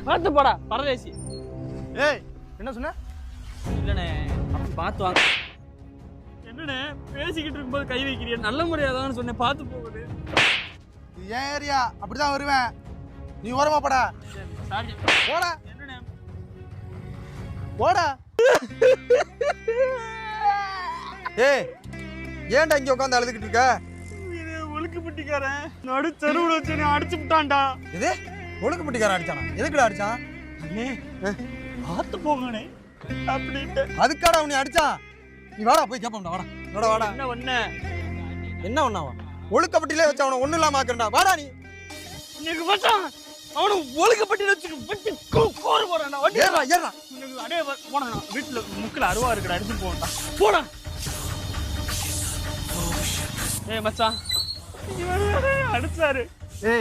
பார்த்து போடா பரதேசி. ஏய் என்ன சொன்ன? இல்லண்ணே அப்படி பார்த்து வாங்க. என்னண்ணே பேசிக்கிட்டு இருக்கும்போது கை வைக்கிறீங்க? நல்ல முறையாதான் சொன்னேன், பார்த்து போகுது. ஏன் ஏரியா அப்படிதான் வருவேன். நீ ஓரமா போடா. போடா. என்னண்ணே போடா. ஏய் ஏன்டா இங்க உட்காந்து அழுதுகிட்டு இருக்க? ஒழுக்குப்பட்டிக்காரன் நடு தெருவுல வச்சு அடிச்சு விட்டான்டா. இது ஒழுக்குப்பட்டிக்காரன் அடிச்சானா? எதுக்குடா அடிச்சான்? அண்ணே பார்த்து போங்கண்ணே அப்படின்ட்டு. அதுக்காடா உன்னை அடிச்சான்? நீ வாடா போய் கேப்போம்டா. வாடா வாடா. என்ன ஒண்ணு என்ன ஒண்ணாவா? ஒழுக்கப்பட்டிலே வச்சு அவனை ஒண்ணு இல்லாம ஆக்குறா. வாடா நீ. இன்னைக்கு வச்சான் அவனை ஒழுக்கப்பட்டில வச்சு கோர போறான்டா. ஏறா ஏறா. இன்னைக்கு அடே போனா வீட்டுல முக்குல அருவா இருக்குடா, அடிச்சு போடா. போடா. ஏய் மச்சான் அடிச்சாரு.